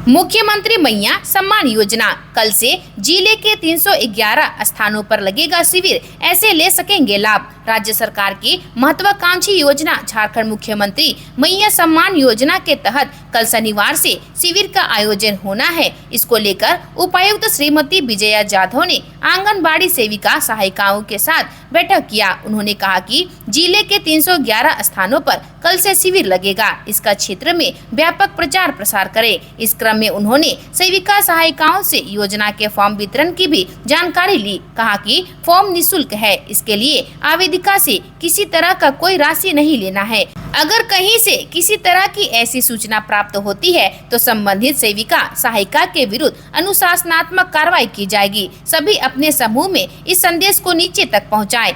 मुख्यमंत्री मैया सम्मान योजना कल से जिले के 311 स्थानों पर लगेगा शिविर, ऐसे ले सकेंगे लाभ। राज्य सरकार की महत्वाकांक्षी योजना झारखंड मुख्यमंत्री मैया सम्मान योजना के तहत कल शनिवार से शिविर का आयोजन होना है। इसको लेकर उपायुक्त श्रीमती विजया जाधव ने आंगनबाड़ी सेविका सहायिकाओं के साथ बैठक किया। उन्होंने कहा कि जिले के 311 स्थानों पर कल से शिविर लगेगा, इसका क्षेत्र में व्यापक प्रचार प्रसार करें। इस क्रम में उन्होंने सेविका सहायिकाओं से योजना के फॉर्म वितरण की भी जानकारी ली। कहा कि फॉर्म निःशुल्क है, इसके लिए आवेदिका से किसी तरह का कोई राशि नहीं लेना है। अगर कहीं से किसी तरह की ऐसी सूचना प्राप्त होती है तो संबंधित सेविका सहायिका के विरुद्ध अनुशासनात्मक कार्रवाई की जाएगी। सभी अपने समूह में इस संदेश को नीचे तक पहुंचाएं।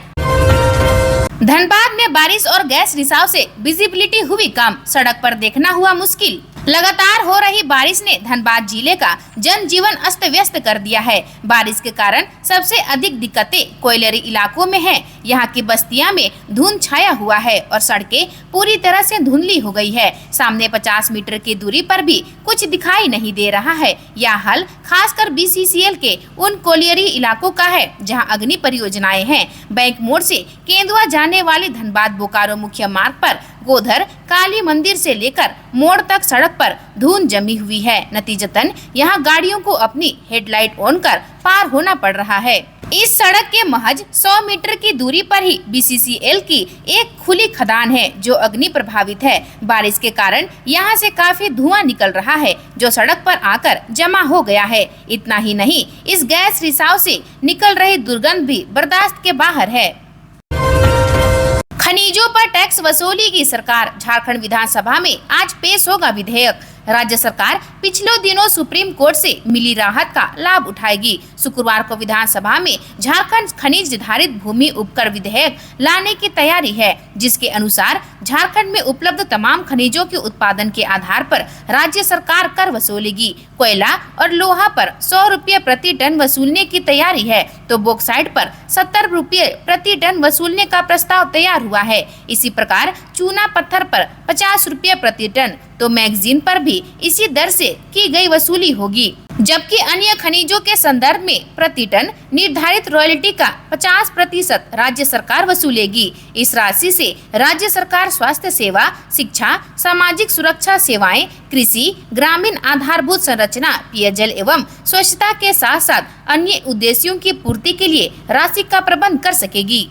धनबाद में बारिश और गैस रिसाव से विजिबिलिटी हुई कम, सड़क पर देखना हुआ मुश्किल। लगातार हो रही बारिश ने धनबाद जिले का जनजीवन अस्त व्यस्त कर दिया है। बारिश के कारण सबसे अधिक दिक्कतें कोयलरी इलाकों में हैं। यहाँ की बस्तियां में धुंध छाया हुआ है और सड़कें पूरी तरह से धुंधली हो गई है। सामने 50 मीटर की दूरी पर भी कुछ दिखाई नहीं दे रहा है। यह हाल खासकर BCCL के उन कोयलरी इलाकों का है जहाँ अग्नि परियोजनाएं हैं। बैंक मोड़ से केंदुआ जाने वाली धनबाद बोकारो मुख्य मार्ग पर गोधर काली मंदिर से लेकर मोड़ तक सड़क पर धुंध जमी हुई है। नतीजतन यहाँ गाड़ियों को अपनी हेडलाइट ऑन कर पार होना पड़ रहा है। इस सड़क के महज 100 मीटर की दूरी पर ही BCCL की एक खुली खदान है जो अग्नि प्रभावित है। बारिश के कारण यहाँ से काफी धुआं निकल रहा है जो सड़क पर आकर जमा हो गया है। इतना ही नहीं, इस गैस रिसाव से निकल रही दुर्गंध भी बर्दाश्त के बाहर है। खनिजों पर टैक्स वसूली की सरकार, झारखंड विधानसभा में आज पेश होगा विधेयक। राज्य सरकार पिछले दिनों सुप्रीम कोर्ट से मिली राहत का लाभ उठाएगी। शुक्रवार को विधानसभा में झारखंड खनिज धारित भूमि उपकर विधेयक लाने की तैयारी है, जिसके अनुसार झारखंड में उपलब्ध तमाम खनिजों के उत्पादन के आधार पर राज्य सरकार कर वसूलेगी। कोयला और लोहा पर 100 रुपये प्रति टन वसूलने की तैयारी है, तो बॉक्साइट पर 70 रुपये प्रति टन वसूलने का प्रस्ताव तैयार हुआ है। इसी प्रकार चूना पत्थर पर 50 रुपये प्रति टन, तो मैगजीन पर भी इसी दर से की गई वसूली होगी। जबकि अन्य खनिजों के संदर्भ में प्रति टन निर्धारित रॉयल्टी का 50% राज्य सरकार वसूलेगी। इस राशि से राज्य सरकार स्वास्थ्य सेवा, शिक्षा, सामाजिक सुरक्षा सेवाएं, कृषि, ग्रामीण आधारभूत संरचना, पेयजल एवं स्वच्छता के साथ साथ अन्य उद्देश्यों की पूर्ति के लिए राशि का प्रबंध कर सकेगी।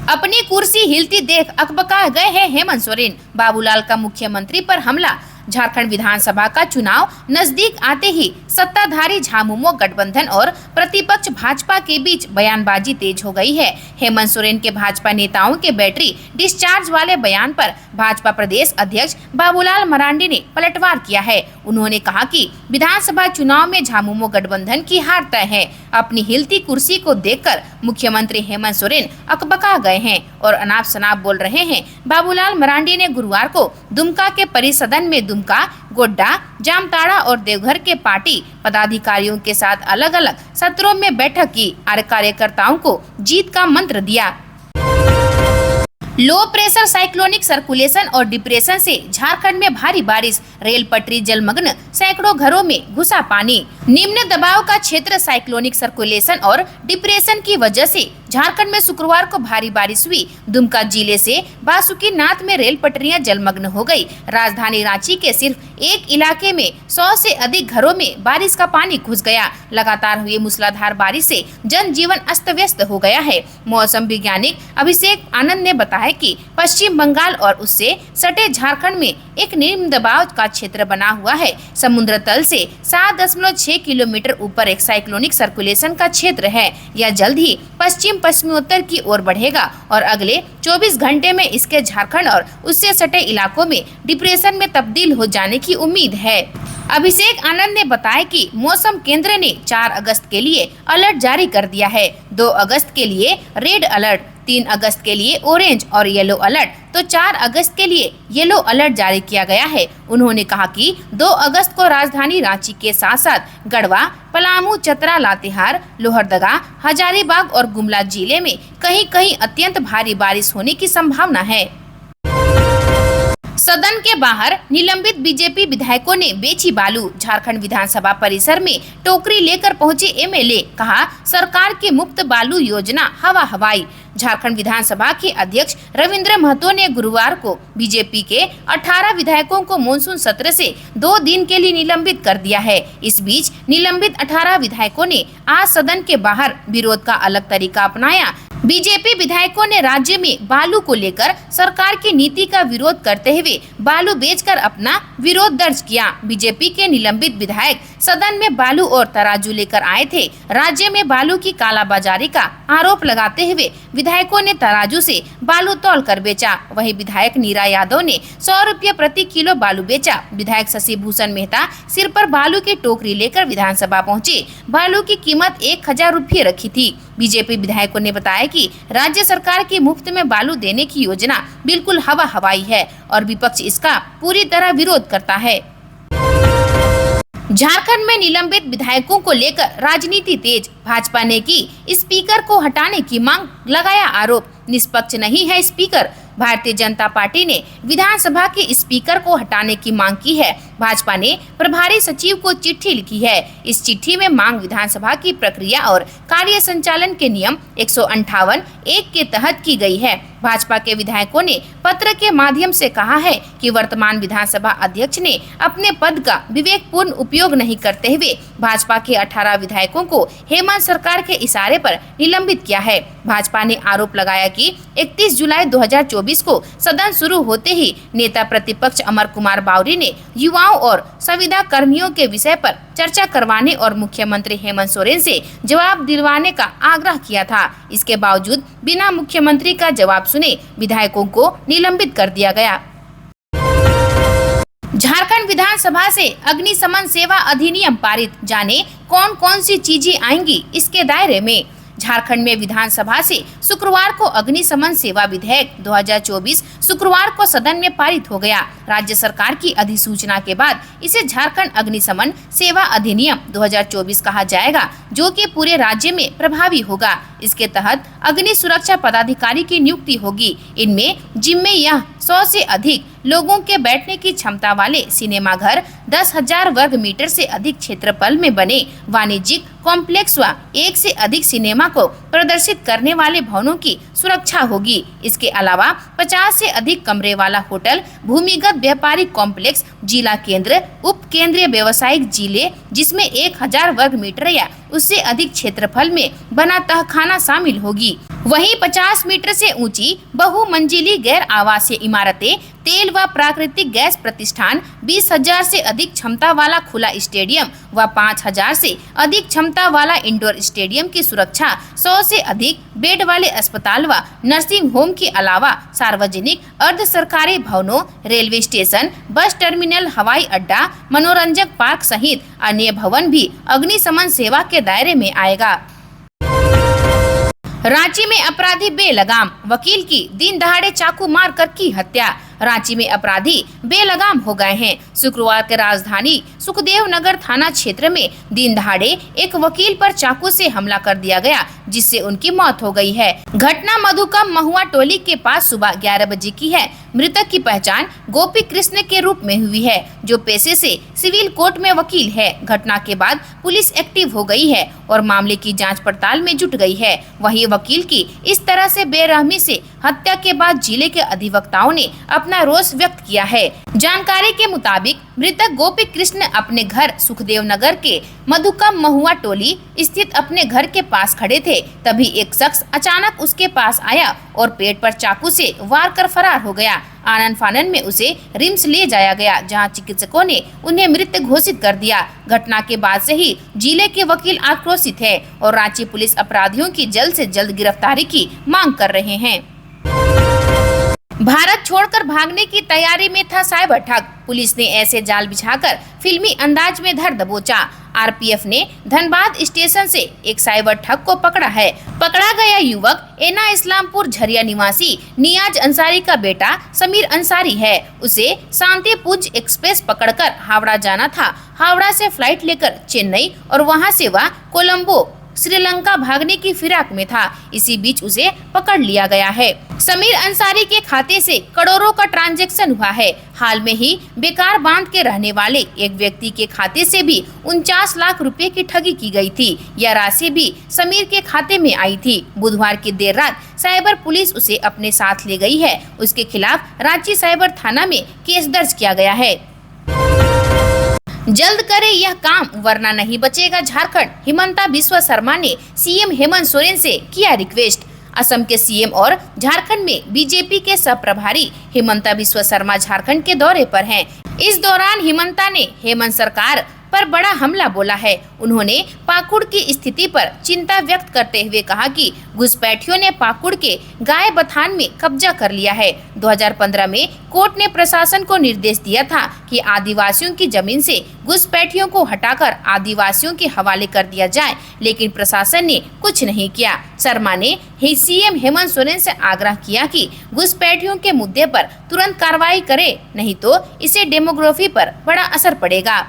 अपनी कुर्सी हिलती देख अकबका गए हैं हेमंत सोरेन, बाबूलाल का मुख्यमंत्री पर हमला। झारखंड विधानसभा का चुनाव नजदीक आते ही सत्ताधारी झामुमो गठबंधन और प्रतिपक्ष भाजपा के बीच बयानबाजी तेज हो गई है। हेमंत सोरेन के भाजपा नेताओं के बैटरी डिस्चार्ज वाले बयान पर भाजपा प्रदेश अध्यक्ष बाबूलाल मरांडी ने पलटवार किया है। उन्होंने कहा कि विधानसभा चुनाव में झामुमो गठबंधन की हार तय है। अपनी हिलती कुर्सी को देखकर मुख्यमंत्री हेमंत सोरेन अकबका गए हैं और अनाप शनाप बोल रहे हैं। बाबूलाल मरांडी ने गुरुवार को दुमका के परिसदन में दुमका, गोड्डा, जामताड़ा और देवघर के पार्टी पदाधिकारियों के साथ अलग अलग सत्रों में बैठक की और कार्यकर्ताओं को जीत का मंत्र दिया। लो प्रेशर साइक्लोनिक सर्कुलेशन और डिप्रेशन से झारखंड में भारी बारिश, रेल पटरी जलमग्न, सैकड़ों घरों में घुसा पानी। निम्न दबाव का क्षेत्र साइक्लोनिक सर्कुलेशन और डिप्रेशन की वजह से झारखंड में शुक्रवार को भारी बारिश हुई। दुमका जिले से बासुकीनाथ में रेल पटरियां जलमग्न हो गई। राजधानी रांची के सिर्फ एक इलाके में 100 से अधिक घरों में बारिश का पानी घुस गया। लगातार हुई मूसलाधार बारिश से जनजीवन अस्त व्यस्त हो गया है। मौसम वैज्ञानिक अभिषेक आनंद ने बताया कि पश्चिम बंगाल और उससे सटे झारखंड में एक निम्न दबाव का क्षेत्र बना हुआ है। समुद्र तल से 7.6 किलोमीटर ऊपर एक साइक्लोनिक सर्कुलेशन का क्षेत्र है। यह जल्द ही पश्चिमोत्तर की ओर बढ़ेगा और अगले 24 घंटे में इसके झारखंड और उससे सटे इलाकों में डिप्रेशन में तब्दील हो जाने की उम्मीद है। अभिषेक आनंद ने बताया कि मौसम केंद्र ने 4 अगस्त के लिए अलर्ट जारी कर दिया है। 2 अगस्त के लिए रेड अलर्ट, 3 अगस्त के लिए ऑरेंज और येलो अलर्ट, तो 4 अगस्त के लिए येलो अलर्ट जारी किया गया है। उन्होंने कहा कि 2 अगस्त को राजधानी रांची के साथ साथ गढ़वा, पलामू, चतरा, लातेहार, लोहरदगा, हजारीबाग और गुमला जिले में कहीं कहीं अत्यंत भारी बारिश होने की संभावना है। सदन के बाहर निलंबित बीजेपी विधायकों ने बेची बालू। झारखंड विधानसभा परिसर में टोकरी लेकर पहुंचे एमएलए, कहा सरकार की मुफ्त बालू योजना हवा हवाई। झारखंड विधानसभा के अध्यक्ष रविंद्र महतो ने गुरुवार को बीजेपी के 18 विधायकों को मानसून सत्र से 2 दिन के लिए निलंबित कर दिया है। इस बीच निलंबित 18 विधायकों ने आज सदन के बाहर विरोध का अलग तरीका अपनाया। बीजेपी विधायकों ने राज्य में बालू को लेकर सरकार की नीति का विरोध करते हुए बालू बेचकर अपना विरोध दर्ज किया। बीजेपी के निलंबित विधायक सदन में बालू और तराजू लेकर आए थे। राज्य में बालू की कालाबाजारी का आरोप लगाते हुए विधायकों ने तराजू से बालू तौल कर बेचा। वहीं विधायक नीरा यादव ने 100 रुपये प्रति किलो बालू बेचा। विधायक शशि भूषण मेहता सिर पर बालू की टोकरी लेकर विधानसभा पहुंचे। बालू की कीमत 1000 रुपये रखी थी। बीजेपी विधायकों ने बताया कि राज्य सरकार की मुफ्त में बालू देने की योजना बिल्कुल हवा हवाई है और विपक्ष इसका पूरी तरह विरोध करता है। झारखंड में निलंबित विधायकों को लेकर राजनीति तेज। भाजपा ने की स्पीकर को हटाने की मांग, लगाया आरोप निष्पक्ष नहीं है स्पीकर। भारतीय जनता पार्टी ने विधानसभा के स्पीकर को हटाने की मांग की है। भाजपा ने प्रभारी सचिव को चिट्ठी लिखी है। इस चिट्ठी में मांग विधानसभा की प्रक्रिया और कार्य संचालन के नियम 158(1) के तहत की गई है। भाजपा के विधायकों ने पत्र के माध्यम से कहा है कि वर्तमान विधानसभा अध्यक्ष ने अपने पद का विवेकपूर्ण उपयोग नहीं करते हुए भाजपा के 18 विधायकों को हेमंत सरकार के इशारे पर निलंबित किया है। भाजपा ने आरोप लगाया कि 31 जुलाई 2024 को सदन शुरू होते ही नेता प्रतिपक्ष अमर कुमार बावरी ने युवाओं और संविदा कर्मियों के विषय पर चर्चा करवाने और मुख्यमंत्री हेमंत सोरेन से जवाब दिलवाने का आग्रह किया था। इसके बावजूद बिना मुख्यमंत्री का जवाब सुने विधायकों को निलंबित कर दिया गया। झारखंड विधानसभा से अग्निशमन सेवा अधिनियम पारित, जाने कौन कौन सी चीजें आएंगी इसके दायरे में। झारखंड में विधानसभा से शुक्रवार को अग्निशमन सेवा विधेयक 2024 शुक्रवार को सदन में पारित हो गया। राज्य सरकार की अधिसूचना के बाद इसे झारखंड अग्निशमन सेवा अधिनियम 2024 कहा जाएगा, जो कि पूरे राज्य में प्रभावी होगा। इसके तहत अग्नि सुरक्षा पदाधिकारी की नियुक्ति होगी। इनमें जिम्मे यह 100 से अधिक लोगों के बैठने की क्षमता वाले सिनेमा घर, 10,000 वर्ग मीटर से अधिक क्षेत्रफल में बने वाणिज्यिक कॉम्प्लेक्स व 1 से अधिक सिनेमा को प्रदर्शित करने वाले भवनों की सुरक्षा होगी। इसके अलावा 50 से अधिक कमरे वाला होटल, भूमिगत व्यापारिक कॉम्प्लेक्स, जिला केंद्र, उप केंद्रीय व्यवसायिक जिले जिसमें 1000 वर्ग मीटर या उससे अधिक क्षेत्रफल में बना तहखाना शामिल होगी। वहीं 50 मीटर से ऊंची बहुमंजिली गैर आवासीय इमारतें, तेल व प्राकृतिक गैस प्रतिष्ठान, 20,000 से अधिक क्षमता वाला खुला स्टेडियम व 5,000 से अधिक क्षमता वाला इंडोर स्टेडियम की सुरक्षा, 100 से अधिक बेड वाले अस्पताल व नर्सिंग होम के अलावा सार्वजनिक अर्ध सरकारी भवनों, रेलवे स्टेशन, बस टर्मिनल, हवाई अड्डा, मनोरंजक पार्क सहित अन्य भवन भी अग्निशमन सेवा के दायरे में आएगा। रांची में अपराधी बेलगाम, वकील की दिन दहाड़े चाकू मारकर की हत्या। रांची में अपराधी बेलगाम हो गए हैं। शुक्रवार के राजधानी सुखदेव नगर थाना क्षेत्र में दिन दहाड़े एक वकील पर चाकू से हमला कर दिया गया, जिससे उनकी मौत हो गई है। घटना मधुकम महुआ टोली के पास सुबह 11 बजे की है। मृतक की पहचान गोपी कृष्ण के रूप में हुई है, जो पेशे से सिविल कोर्ट में वकील है। घटना के बाद पुलिस एक्टिव हो गई है और मामले की जांच पड़ताल में जुट गई है। वहीं वकील की इस तरह से बेरहमी से हत्या के बाद जिले के अधिवक्ताओं ने अपना रोष व्यक्त किया है। जानकारी के मुताबिक मृतक गोपी कृष्ण अपने घर सुखदेव नगर के मधुकम महुआ टोली स्थित अपने घर के पास खड़े थे। तभी एक शख्स अचानक उसके पास आया और पेट पर चाकू से वार कर फरार हो गया। आनन फानन में उसे रिम्स ले जाया गया, जहां चिकित्सकों ने उन्हें मृत घोषित कर दिया। घटना के बाद से ही जिले के वकील आक्रोशित है और रांची पुलिस अपराधियों की जल्द से जल्द गिरफ्तारी की मांग कर रहे हैं। भारत छोड़कर भागने की तैयारी में था साइबर ठग। पुलिस ने ऐसे जाल बिछाकर फिल्मी अंदाज में धर दबोचा। आरपीएफ ने धनबाद स्टेशन से एक साइबर ठग को पकड़ा है। पकड़ा गया युवक एना इस्लामपुर झरिया निवासी नियाज अंसारी का बेटा समीर अंसारी है। उसे शांतिपुंज एक्सप्रेस पकड़कर हावड़ा जाना था। हावड़ा से फ्लाइट लेकर चेन्नई और वहां से वह कोलंबो श्रीलंका भागने की फिराक में था। इसी बीच उसे पकड़ लिया गया है। समीर अंसारी के खाते से करोड़ों का ट्रांजैक्शन हुआ है। हाल में ही बेकार बांध के रहने वाले एक व्यक्ति के खाते से भी 49 लाख रुपए की ठगी की गई थी। यह राशि भी समीर के खाते में आई थी। बुधवार की देर रात साइबर पुलिस उसे अपने साथ ले गई है। उसके खिलाफ रांची साइबर थाना में केस दर्ज किया गया है। जल्द करे यह काम वरना नहीं बचेगा झारखंड। हिमंता बिस्वा शर्मा ने सीएम हेमंत सोरेन से किया रिक्वेस्ट। असम के सीएम और झारखंड में बीजेपी के सह प्रभारी हिमंता बिस्वा शर्मा झारखंड के दौरे पर हैं। इस दौरान हिमंता ने हेमंत सरकार पर बड़ा हमला बोला है। उन्होंने पाकुड़ की स्थिति पर चिंता व्यक्त करते हुए कहा कि घुसपैठियों ने पाकुड़ के गाय बथान में कब्जा कर लिया है। 2015 में कोर्ट ने प्रशासन को निर्देश दिया था कि आदिवासियों की जमीन से घुसपैठियों को हटाकर आदिवासियों के हवाले कर दिया जाए, लेकिन प्रशासन ने कुछ नहीं किया। शर्मा ने सीएम हेमंत सोरेन से आग्रह किया कि घुसपैठियों के मुद्दे पर तुरंत कार्रवाई करे, नहीं तो इससे डेमोग्राफी पर बड़ा असर पड़ेगा।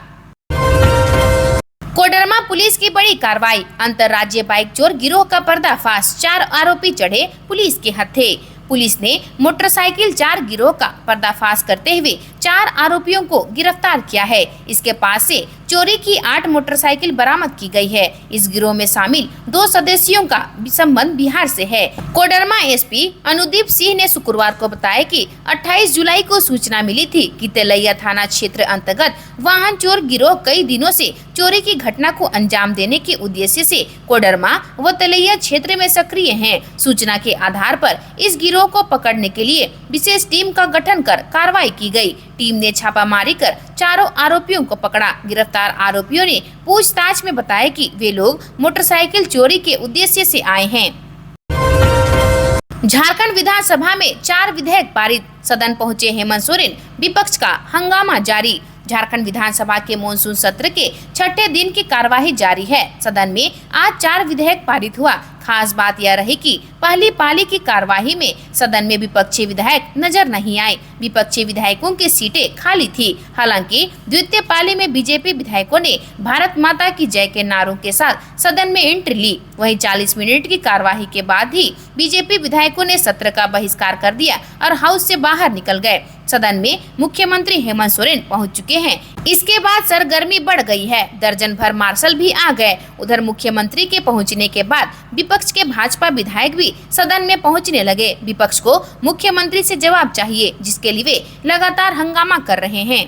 कोडरमा पुलिस की बड़ी कार्रवाई। अंतर्राज्यीय बाइक चोर गिरोह का पर्दाफाश। 4 आरोपी चढ़े पुलिस के हत्थे। पुलिस ने मोटरसाइकिल 4 गिरोह का पर्दाफाश करते हुए 4 आरोपियों को गिरफ्तार किया है। इसके पास से चोरी की 8 मोटरसाइकिल बरामद की गई है। इस गिरोह में शामिल 2 सदस्यों का संबंध बिहार से है। कोडरमा एसपी अनुदीप सिंह ने शुक्रवार को बताया कि 28 जुलाई को सूचना मिली थी कि तेलैया थाना क्षेत्र अंतर्गत वाहन चोर गिरोह कई दिनों से चोरी की घटना को अंजाम देने के उद्देश्य से कोडरमा व तेलैया क्षेत्र में सक्रिय हैं। सूचना के आधार पर इस गिरोह को पकड़ने के लिए विशेष टीम का गठन कर कार्रवाई की गई। टीम ने छापामारी कर चारों आरोपियों को पकड़ा। गिरफ्तार आरोपियों ने पूछताछ में बताया कि वे लोग मोटरसाइकिल चोरी के उद्देश्य से आए हैं। झारखंड विधानसभा में 4 विधेयक पारित। सदन पहुंचे हेमंत सोरेन। विपक्ष का हंगामा जारी। झारखंड विधानसभा के मॉनसून सत्र के 6ठे दिन की कार्यवाही जारी है। सदन में आज 4 विधेयक पारित हुआ। खास बात यह रही कि पहली पाली की कार्यवाही में सदन में विपक्षी विधायक नजर नहीं आए। विपक्षी विधायकों की सीटें खाली थी। हालांकि द्वितीय पाली में बीजेपी विधायकों ने भारत माता की जय के नारों के साथ सदन में एंट्री ली। वहीं 40 मिनट की कार्यवाही के बाद ही बीजेपी विधायकों ने सत्र का बहिष्कार कर दिया और हाउस से बाहर निकल गए। सदन में मुख्यमंत्री हेमंत सोरेन पहुंच चुके हैं। इसके बाद सरगर्मी बढ़ गई है। दर्जन भर मार्शल भी आ गए। उधर मुख्यमंत्री के पहुंचने के बाद विपक्ष के भाजपा विधायक भी सदन में पहुंचने लगे। विपक्ष को मुख्यमंत्री से जवाब चाहिए, जिसके लिए वे लगातार हंगामा कर रहे हैं।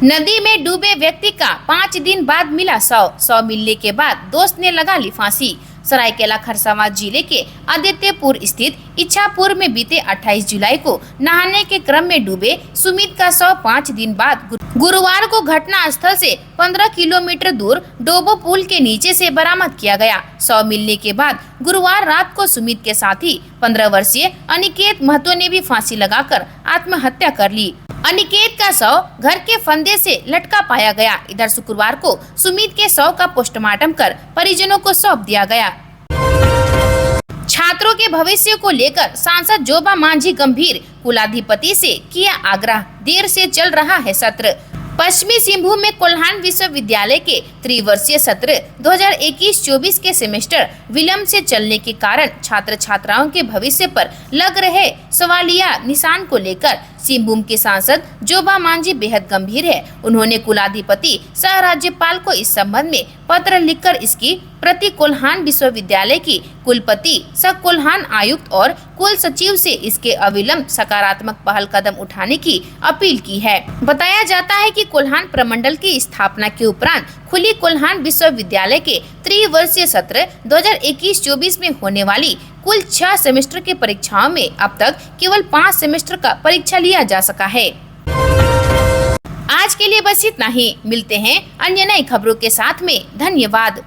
नदी में डूबे व्यक्ति का 5 दिन बाद मिला शव मिलने के बाद दोस्त ने लगा ली फांसी। सरायकेला खरसावां जिले के आदित्यपुर स्थित इच्छापुर में बीते 28 जुलाई को नहाने के क्रम में डूबे सुमित का शव 5 दिन बाद गुरुवार को घटना स्थल से 15 किलोमीटर दूर डोबो पुल के नीचे से बरामद किया गया। शव मिलने के बाद गुरुवार रात को सुमित के साथी 15 वर्षीय अनिकेत महतो ने भी फांसी लगाकर आत्महत्या कर ली। अनिकेत का शव घर के फंदे से लटका पाया गया। इधर शुक्रवार को सुमित के शव का पोस्टमार्टम कर परिजनों को सौंप दिया गया। छात्रों के भविष्य को लेकर सांसद जोबा मांझी गंभीर। कुलाधिपति से किया आग्रह। देर से चल रहा है सत्र। पश्चिमी सिंहभूम में कोल्हान विश्वविद्यालय के त्रिवर्षीय सत्र 2021-24 के सेमेस्टर विलंब से चलने के कारण छात्र छात्राओं के भविष्य पर लग रहे सवालिया निशान को लेकर सिंहभूम के सांसद जोबा मांझी बेहद गंभीर है। उन्होंने कुलाधिपति सह राज्यपाल को इस संबंध में पत्र लिखकर इसकी प्रति कोल्हान विश्वविद्यालय की कुलपति सह कोल्हान आयुक्त और कुल सचिव से इसके अविलंब सकारात्मक पहल कदम उठाने की अपील की है। बताया जाता है कि कोल्हान प्रमंडल की स्थापना के उपरांत खुली कोल्हान विश्वविद्यालय के त्रिवर्षीय सत्र 2021-24 में होने वाली कुल 6 सेमेस्टर की परीक्षाओं में अब तक केवल 5 सेमेस्टर का परीक्षा लिया जा सका है। आज के लिए बस इतना ही। मिलते हैं अन्य नई खबरों के साथ में। धन्यवाद।